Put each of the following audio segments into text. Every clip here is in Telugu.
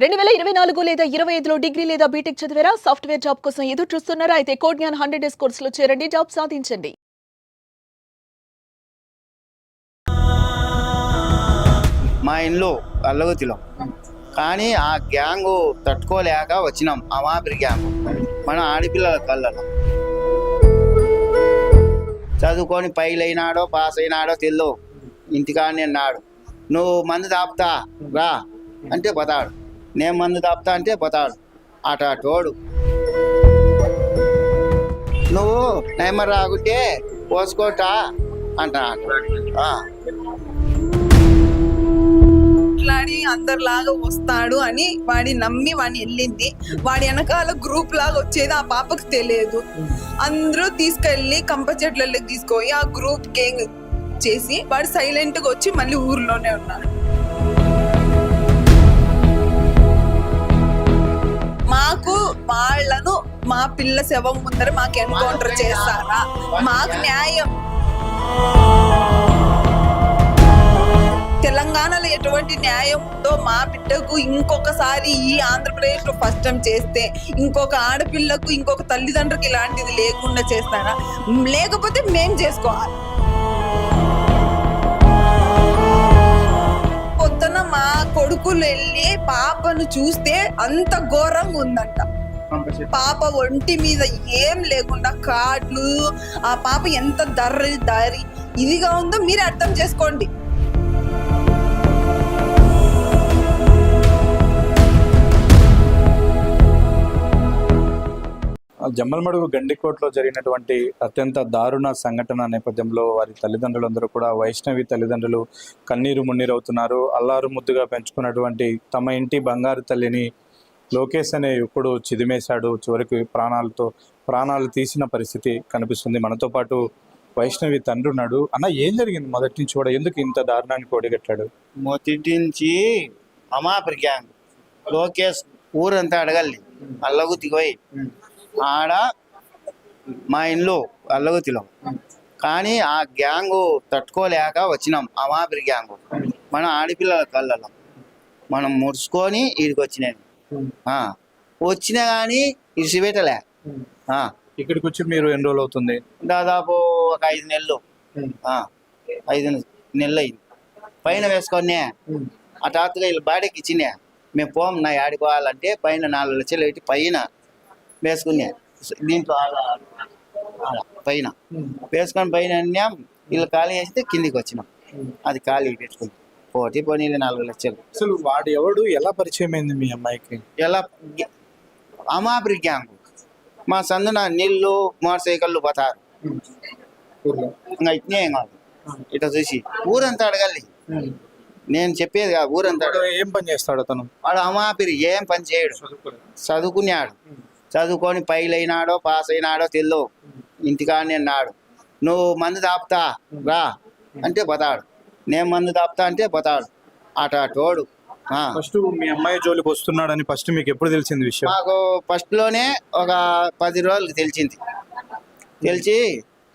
2024 లేదా 25లో డిగ్రీ లేదా బీటెక్ చదివారా? సాఫ్ట్‌వేర్ జాబ్ కోసం ఎదురు చూస్తున్నారా? అయితే కోడ్ జ్ఞాన్ 100 డేస్ కోర్సులో చేరండి, జాబ్ సాధించండి. మా ఇల్లు అల్లగుతిలో, కానీ ఆ గ్యాంగు తట్టుకోలేక వచ్చినాం. అమాపిరి గ్యాంగు మన ఆడపిల్లల కళ్ళలో చదువుకొని పైలైనాడో పాస్ అయినాడో తెల్లో, ఇంటికాడనే అన్నాడు. నువ్వు మందు తాపుతా రా అంటే పోతాడు, నేను మందు తాపుతా అంటే పోతాడు. అటోడు నువ్వు నైమర్ రాకుంటే పోసుకోటా అంటాడు. మాట్లాడి అందరిలాగా వస్తాడు అని వాడి నమ్మి వాడిని వెళ్ళింది. వాడి వెనకాల గ్రూప్ లాగా వచ్చేది ఆ పాపకు తెలియదు. అందరూ తీసుకెళ్లి కంప చెట్లకి తీసుకొని ఆ గ్రూప్ గేంగ్ చేసి వాడు సైలెంట్ గా వచ్చి మళ్ళీ ఊర్లోనే ఉన్నాడు. మాకు వాళ్ళను మా పిల్ల శవం ముందర మాకు ఎన్కౌంటర్ చేస్తారా? మాకు న్యాయం. తెలంగాణలో ఎటువంటి న్యాయం ఉందో మా బిడ్డకు ఇంకొకసారి ఈ ఆంధ్రప్రదేశ్ లో ఫస్ట్ టైం చేస్తే ఇంకొక ఆడపిల్లకు ఇంకొక తల్లిదండ్రులకు ఇలాంటిది లేకుండా చేస్తారా? లేకపోతే మేం చేసుకోవాలి. పొద్దున మా కొడుకులు వెళ్ళి పాపను చూస్తే అంత ఘోరంగా ఉందంట. పాప ఒంటి మీద ఏం లేకుండా కాట్లు, ఆ పాప ఎంత దారి ఇదిగా ఉందో మీరే అర్థం చేసుకోండి. జమ్మలమడుగు గండికోటలో జరిగినటువంటి అత్యంత దారుణ సంఘటన నేపథ్యంలో వారి తల్లిదండ్రులందరూ కూడా వైష్ణవి తల్లిదండ్రులు కన్నీరు మున్నీరవుతున్నారు. అల్లారు ముద్దుగా పెంచుకున్నటువంటి తమ ఇంటి బంగారు తల్లిని లోకేష్ అనే యువకుడు చిదిమేశాడు. చివరికి ప్రాణాలు తీసిన పరిస్థితి కనిపిస్తుంది. మనతో పాటు వైష్ణవి తండ్రి ఉన్నాడు. అన్న, ఏం జరిగింది మొదటి నుంచి కూడా? ఎందుకు ఇంత దారుణానికి ఒడిగట్టాడు? మొదటి నుంచి అమాపిరి గ్యాంగ్ లోకేష్ ఊరంతా అడగల్లి అల్లగుతికి పోయి ఆడ మా ఇల్లు అల్లగుతిలో, కానీ ఆ గ్యాంగు తట్టుకోలేక వచ్చినాం. అమాపిరి గ్యాంగు మన ఆడపిల్లల కళ్ళలో మనం ముడుచుకొని వీడికి వచ్చినాయి. వచ్చినా కానీ ఇసిపెట్టలే. ఇక్కడికి వచ్చి మీరు ఎన్ని రోజులు అవుతుంది? దాదాపు ఒక 5 నెలలు, 5 నెలలు అయింది. పైన వేసుకొని ఆ తాతగా వీళ్ళు బాడీకి ఇచ్చినా మేము పోం నా ఆడుకోవాలంటే పైన 4 లక్షలు పెట్టి పైన వేసుకున్నా. దీంట్లో పైన వేసుకొని పైన అన్నాం. వీళ్ళు ఖాళీ చేస్తే కిందికి వచ్చినాం. అది ఖాళీ పెట్టుకుని పోనీ 4 లక్షలు. అసలు వాడు ఎవడు, ఎలా పరిచయం అయింది మీ అమ్మాయికి? ఎలా అమాపిరి గ్యాంగ్ మా సందున నీళ్ళు మోటార్ సైకిళ్ళు పోతారు. ఇంకా ఇట్నే కాదు, ఇట్లా చూసి ఊరంతా అడగాలి. నేను చెప్పేది కాదు, ఊరంతా. ఏం పని చేస్తాడు అతను? వాడు అమాపిరి ఏం పని చేయడు, చదువుకున్నాడు. చదువుకొని పైలైనాడో పాస్ అయినాడో తెల్లో, ఇంటికాడనే అన్నాడు. నువ్వు మందు తాపుతా రా అంటే పోతాడు, నేను మందు తాపుతా అంటే పోతాడు. అటోడు. ఫస్ట్ మీ అమ్మాయి జోలికి వస్తున్నాడని ఫస్ట్ మీకు ఎప్పుడు తెలిసింది విషయం? మాకు ఫస్ట్ లోనే ఒక 10 రోజులకి తెలిసింది. తెలిసి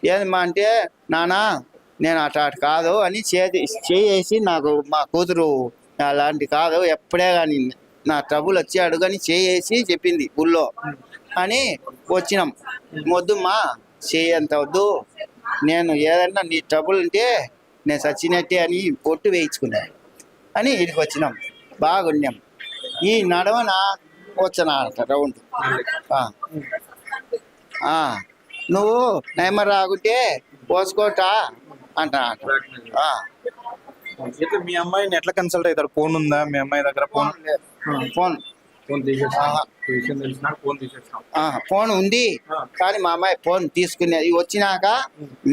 ఏందమ్మా అంటే, నానా నేను అటు కాదు అని చేసి నాకు మా కూతురు అలాంటి కాదు, ఎప్పుడే కానీ నా ట్రబుల్ వచ్చి అడుగని చేసి చెప్పింది ఊళ్ళో అని వచ్చినాం. వద్దుమ్మా చేయంత వద్దు, నేను ఏదన్నా నీ ట్రబుల్ ఉంటే నేను చచ్చినట్టే అని పొట్టు వేయించుకున్నాను అని ఇక్కడికి వచ్చినాం. బాగున్నాం. ఈ నడవన వచ్చనా అంట రౌండ్. నువ్వు నైమర్ రాకుంటే పోసుకోటా అంటా. మీ అమ్మాయిని ఎట్లా కన్సల్ట్ అవుతారు? ఫోన్ ఉందా మీ అమ్మాయి దగ్గర? ఫోన్ ఉంది, కానీ మా అమ్మాయి ఫోన్ తీసుకునేది వచ్చినాక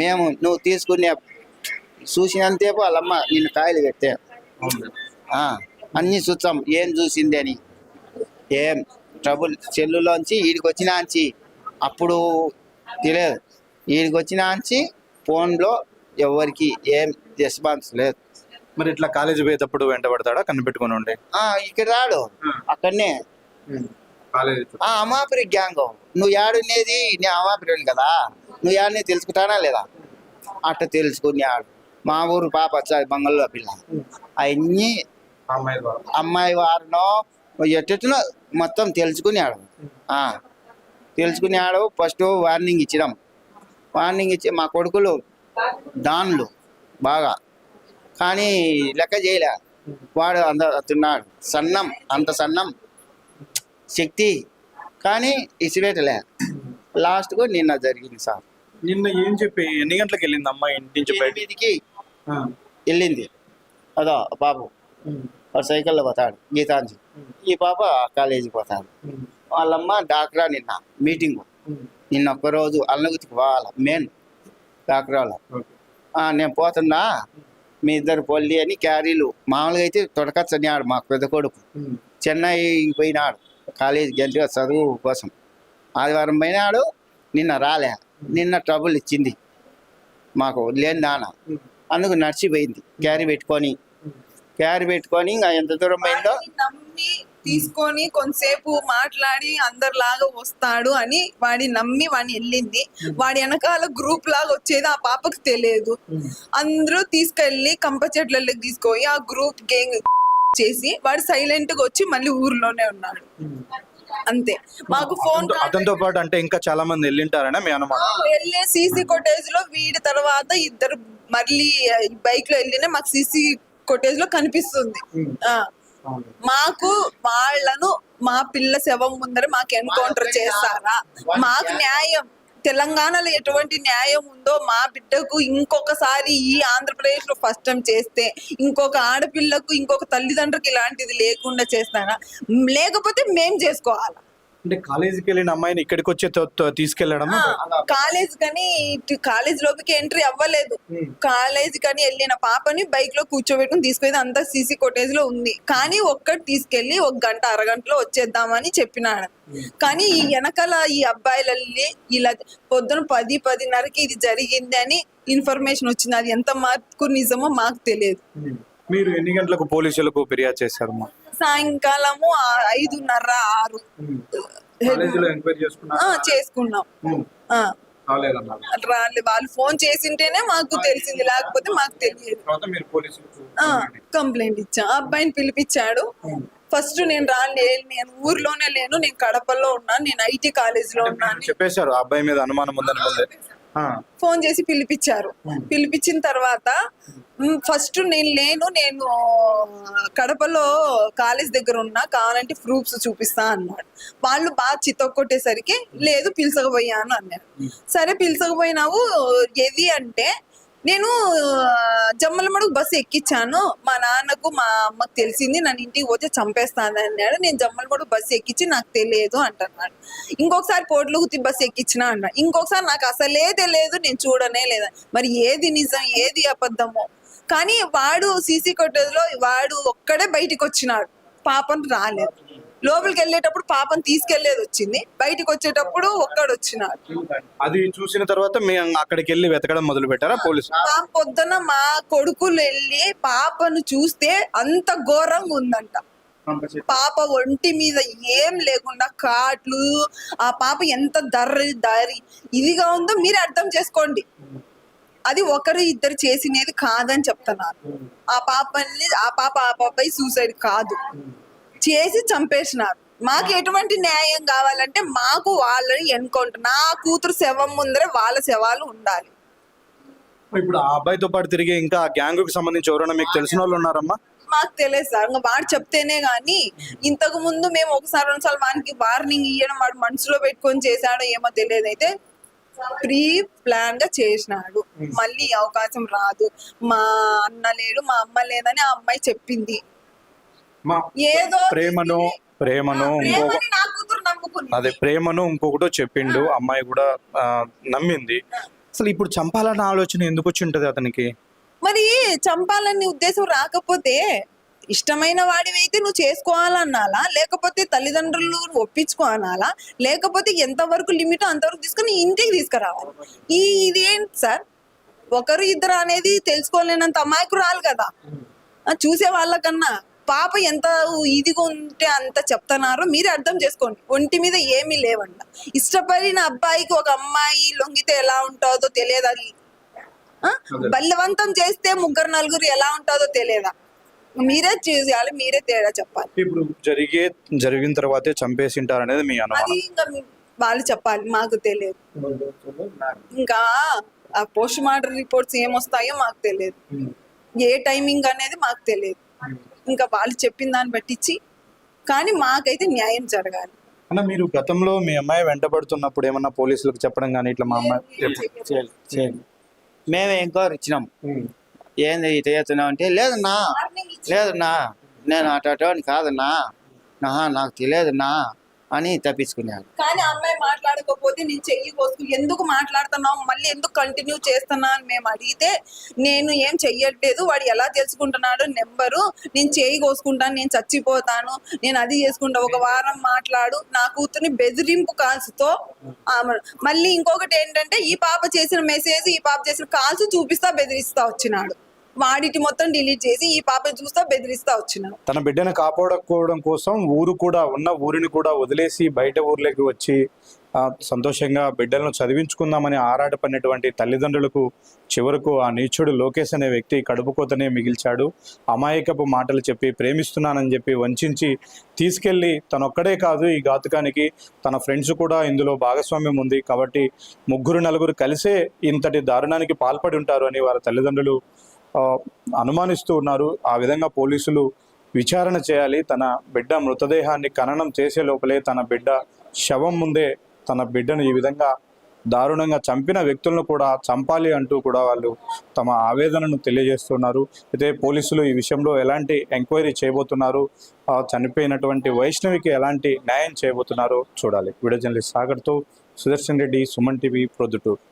మేము నువ్వు తీసుకునే చూసినంతసేపు వాళ్ళమ్మ నిన్ను కాయలు పెట్టే అన్ని చూసాం ఏం చూసింది అని. ఏం ట్రబుల్ సెల్లులోంచి వీడికి వచ్చినాంచి అప్పుడు తెలియదు, వీడికి వచ్చినాంచి ఫోన్లో ఎవరికి ఏం రెస్పాన్స్ లేదు. మరి ఇట్లా కాలేజీ పోయేటప్పుడు వెంట పడతాడా? కనిపెట్టుకుని ఉండే ఇక్కడ రాడు, అక్కడనే అమాపిరి గ్యాంగ్. నువ్వు ఏడునేది నేను అమాపిరి కదా, నువ్వు ఏడనే తెలుసుకుంటానా లేదా? అట్ట తెలుసుకున్నాడు. మా ఊరు పాప వచ్చాది బంగాల్లో పిల్ల, అవన్నీ అమ్మాయి వారినో ఎట్టెట్టునో మొత్తం తెలుసుకున్నాడు. తెలుసుకున్నాడు. ఫస్ట్ వార్నింగ్ ఇచ్చినాం. వార్నింగ్ ఇచ్చి మా కొడుకులు దాన్లు బాగా, కానీ లెక్క చేయలే. వాడు అందుతున్నాడు సన్నం, అంత సన్నం శక్తి, కానీ ఇసివేటలే. లాస్ట్కు నిన్న జరిగింది సార్. నిన్న ఏం చెప్పి ఎన్ని గంటలకు వెళ్ళింది అమ్మాయి ఇంటి నుంచి బయట? 8కి వెళ్ళింది. అదో బాబు వాడు సైకిల్లో పోతాడు గీతాంజలి, ఈ పాప కాలేజీకి పోతాడు. వాళ్ళమ్మ డాక్టరా నిన్న మీటింగు. నిన్న ఒక్కరోజు అల్లగుతికి పోవాలి మెయిన్ డాక్టర్ వాళ్ళ. నేను పోతున్నా మీ ఇద్దరు పొల్లి అని క్యారీలు. మామూలుగా అయితే తొడకచ్చనియాడు మా పెద్ద కొడుకు. చెన్నై పోయినాడు కాలేజీ గంటగా చదువు కోసం. ఆదివారం పోయినాడు, నిన్న రాలే. నిన్న ట్రబుల్ ఇచ్చింది మాకు లేని దాన, అందుకు నడిచిపోయింది క్యారీ పెట్టుకొని. ఇంకా ఎంత దూరం పోయిందో వాడిని నమ్మి తీసుకొని కొంతసేపు మాట్లాడి అందరిలాగా వస్తాడు అని వాడి నమ్మి వాడిని వెళ్ళింది. వాడి వెనకాల గ్రూప్ లాగా వచ్చేది ఆ పాపకు తెలియదు. అందరూ తీసుకెళ్లి కంప చెట్లకి తీసుకొని ఆ గ్రూప్ గేంగ్ చేసి వాడు సైలెంట్ గా వచ్చి మళ్ళీ ఊర్లోనే ఉన్నాడు. అంతే. మాకు ఫోన్ అతనితో పాటు అంటే ఇంకా చాలా మంది వెళ్ళింటారనే మీ అనుమానం? వెళ్ళే సీసీ కొటేజ్ లో వీడి తర్వాత ఇద్దరు మళ్ళీ బైక్ లో వెళ్ళినా మాకు సీసీ కొటేజ్ లో కనిపిస్తుంది. మాకు వాళ్ళను మా పిల్ల శవం ముందర మాకు ఎన్కౌంటర్ చేస్తారా? మాకు న్యాయం తెలంగాణలో ఎటువంటి న్యాయం ఉందో మా బిడ్డకు ఇంకొకసారి ఈ ఆంధ్రప్రదేశ్ లో ఫస్ట్ టైం చేస్తే ఇంకొక ఆడపిల్లకు ఇంకొక తల్లిదండ్రులకు ఇలాంటిది లేకుండా చేస్తారా? లేకపోతే మేం చేసుకోవాలా? అంటే కాలేజీకి వెళ్ళిన అమ్మాయిని ఇక్కడికి వచ్చి తీసుకెళ్ళడం? కాలేజ్ కానీ కాలేజ్ లోపలికి ఎంట్రీ అవ్వలేదు. కాలేజ్ కానీ వెళ్ళిన పాపని బైక్ లో కూర్చోబెట్టుకుని తీసుకెళ్ళి అంతా సీసీ కొటేజ్ లో ఉంది. కానీ ఒక్కటి తీసుకెళ్లి 1 గంట అరగంటలో వచ్చేద్దామని చెప్పినాడు. కానీ ఈ వెనకాల ఈ అబ్బాయిలు ఇలా పొద్దున 10-10:30కి ఇది జరిగింది అని ఇన్ఫర్మేషన్ వచ్చింది. అది ఎంత మార్కు నిజమో మాకు తెలియదు. మీరు ఎన్ని గంటలకు పోలీసులకు ఫిర్యాదు చేశారు? సాయంకాలము 5:30-6 చేసుకున్నాం. వాళ్ళు ఫోన్ చేసింటేనే మాకు తెలిసింది, లేకపోతే మాకు తెలియదు. కంప్లైంట్ ఇచ్చా. అబ్బాయిని పిలిపించాడు. ఫస్ట్ నేను నేను ఊర్లోనే లేను, నేను కడపలో ఉన్నాను, నేను ఐటీ కాలేజ్ లో ఉన్నాను చెప్పేశారు. అబ్బాయి మీద అనుమానం ఉందని ఫోన్ చేసి పిలిపించారు. పిలిపించిన తర్వాత ఫస్ట్ నేను కడపలో కాలేజ్ దగ్గర ఉన్నా, కావాలంటే ప్రూఫ్స్ చూపిస్తా అన్నాడు. వాళ్ళు బాగా చితక్కొట్టేసరికి లేదు పిలిచకపోయాను అన్నాడు. సరే పిలిచకపోయినావు ఏది అంటే, నేను జమ్మలమడుగు బస్సు ఎక్కించాను, మా నాన్నకు మా అమ్మకు తెలిసింది, నన్ను ఇంటికి పోతే చంపేస్తాను అన్నాడు. నేను జమ్మలమడుగు బస్సు ఎక్కించి నాకు తెలియదు అంటున్నాడు. ఇంకొకసారి పోట్లగుత్తి బస్సు ఎక్కించిన అన్నాడు. ఇంకొకసారి నాకు అసలే తెలియదు, నేను చూడనే లేదా. మరి ఏది నిజం ఏది అబద్ధమో? కానీ వాడు సీసీ కొట్టేజ్ లో వాడు ఒక్కడే బయటికి వచ్చినాడు, పాపను రాలేదు. లోపలికి వెళ్ళేటప్పుడు పాపను తీసుకెళ్లేది వచ్చింది, బయటకు వచ్చేటప్పుడు ఒక్కడు వచ్చినాడు. అది చూసిన తర్వాత మేము అక్కడికి వెళ్ళి వెతకడం మొదలు పెట్టారా పోలీసు? పొద్దున మా కొడుకులు వెళ్ళి పాపను చూస్తే అంత ఘోరంగా ఉందంట. పాప ఒంటి మీద ఏం లేకుండా కాట్లు, ఆ పాప ఎంత దారి ఇదిగా ఉందో మీరు అర్థం చేసుకోండి. అది ఒకరు ఇద్దరు చేసినది కాదని చెప్తున్నారు. ఆ పాప సూసైడ్ కాదు, చేసి చంపేసినారు. మాకు ఎటువంటి న్యాయం కావాలంటే మాకు వాళ్ళని ఎన్కౌంటర్, నా కూతురు శవం ముందరే వాళ్ళ శవాలు ఉండాలి. ఇప్పుడు ఆ అబ్బాయితో పాటు తిరిగి ఇంకా గ్యాంగ్ కు సంబంధించి ఎవరైనా మీకు తెలిసిన వాళ్ళు ఉన్నారమ్మా? మాకు తెలియదు సార్, ఇంకా వాడు చెప్తేనే గానీ. ఇంతకు ముందు మేము ఒకసారి 2 సార్లు వానికి వార్నింగ్ ఇవ్వడం వాడు మనసులో పెట్టుకొని చేశాడో ఏమో తెలియదు. అయితే ప్రీ ప్లాన్ గా చేసినాడు. మళ్ళీ అవకాశం రాదు, మా అన్న లేడు మా అమ్మ లేదని ఆ అమ్మాయి చెప్పింది. ఏదో ప్రేమను నా కూతురు నమ్ముకుంది. అదే ప్రేమను ఇంకొకటో చెప్పిండు, అమ్మాయి కూడా నమ్మింది. అసలు ఇప్పుడు చంపాలన్న ఆలోచన ఎందుకు వచ్చి ఉంటది అతనికి? మరి చంపాలనే ఉద్దేశం రాకపోతే ఇష్టమైన వాడివైతే నువ్వు చేసుకోవాలన్నాలా, లేకపోతే తల్లిదండ్రులు ఒప్పించుకోవాలా, లేకపోతే ఎంతవరకు లిమిట్ అంతవరకు తీసుకొని ఇంటికి తీసుకురావాలి. ఇదేంటి సార్, ఒకరు ఇద్దరు అనేది తెలుసుకోలేనంత అమాయకురాలు కదా. చూసే వాళ్ళకన్నా పాప ఎంత ఇదిగా ఉంటే అంత చెప్తున్నారు, మీరే అర్థం చేసుకోండి. ఒంటి మీద ఏమీ లేవంట. ఇష్టపడిన అబ్బాయికి ఒక అమ్మాయి లొంగితే ఎలా ఉంటుందో తెలియదా? బలవంతం చేస్తే 3-4 ఎలా ఉంటుందో తెలియదా? మీరే చేయాలి, మీరే తేడా చెప్పాలి. ఇప్పుడు జరిగిన తర్వాతే చంపేసి ఉంటారు అనేది మీ అది అనుమానం. ఇంకా వాళ్ళు చెప్పాలి, మాకు తెలియదు. ఇంకా ఆ పోస్ట్ మార్టం రిపోర్ట్స్ ఏమొస్తాయో మాకు తెలియదు, ఏ టైమింగ్ అనేది మాకు తెలియదు. ఇంకా వాళ్ళు చెప్పిన దాన్ని బట్టించి, కానీ మాకైతే న్యాయం జరగాలి. అన్న, మీరు గతంలో మీ అమ్మాయి వెంటబడుతున్నప్పుడు ఏమన్నా పోలీసులకు చెప్పడం కానీ ఇట్లా మా అమ్మాయి మేమే ఎంక్వైరీ ఇచ్చినాం. ఏంది ఇట చేస్తున్నావు అంటే, లేదన్నా లేదన్నా నేను అటోని కాదన్నా, నాకు తెలియదన్నా అని తప్పించుకున్నాను. కానీ ఆ అమ్మాయి మాట్లాడకపోతే నేను చెయ్యి కోసుకు ఎందుకు మాట్లాడుతున్నావు, మళ్ళీ ఎందుకు కంటిన్యూ చేస్తున్నా అని మేము అడిగితే, నేను ఏం చెయ్యట్లేదు, వాడు ఎలా తెలుసుకుంటున్నాడు నెంబరు, నేను చేయి కోసుకుంటాను, నేను చచ్చిపోతాను, నేను అది చేసుకుంటా, ఒక వారం మాట్లాడు, నా కూతుర్ని బెదిరింపు కాల్స్తో. మళ్ళీ ఇంకొకటి ఏంటంటే, ఈ పాప చేసిన మెసేజ్, ఈ పాప చేసిన కాల్స్ చూపిస్తా బెదిరిస్తా వచ్చినాడు. వాడిటి మొత్తం డిలీట్ చేసి ఈ పాప చూస్తా బెదిరిస్తా వచ్చినాడు. తన బిడ్డను కాపాడుకోవడం కోసం ఊరిని కూడా వదిలేసి బయట ఊర్లోకి వచ్చి సంతోషంగా బిడ్డలను చదివించుకుందామని ఆరాటపడినటువంటి తల్లిదండ్రులకు చివరకు ఆ నీచుడు లోకేష్ అనే వ్యక్తి కడుపుకోతనే మిగిల్చాడు. అమాయకపు మాటలు చెప్పి ప్రేమిస్తున్నానని చెప్పి వంచి తీసుకెళ్లి తనొక్కడే కాదు ఈ ఘాతుకానికి, తన ఫ్రెండ్స్ కూడా ఇందులో భాగస్వామ్యం ఉంది కాబట్టి 3-4 కలిసే ఇంతటి దారుణానికి పాల్పడి ఉంటారు అని వారి తల్లిదండ్రులు అనుమానిస్తూ ఉన్నారు. ఆ విధంగా పోలీసులు విచారణ చేయాలి. తన బిడ్డ మృతదేహాన్ని ఖననం చేసే లోపలే తన బిడ్డ శవం ముందే తన బిడ్డను ఈ విధంగా దారుణంగా చంపిన వ్యక్తులను కూడా చంపాలి అంటూ కూడా వాళ్ళు తమ ఆవేదనను తెలియజేస్తున్నారు. అయితే పోలీసులు ఈ విషయంలో ఎలాంటి ఎంక్వైరీ చేయబోతున్నారు, చనిపోయినటువంటి వైష్ణవికి ఎలాంటి న్యాయం చేయబోతున్నారో చూడాలి. వీడియో జర్నలిస్ట్ సాగర్తో సుదర్శన్ రెడ్డి, సుమన్ టీవీ, ప్రొద్దుటూరు.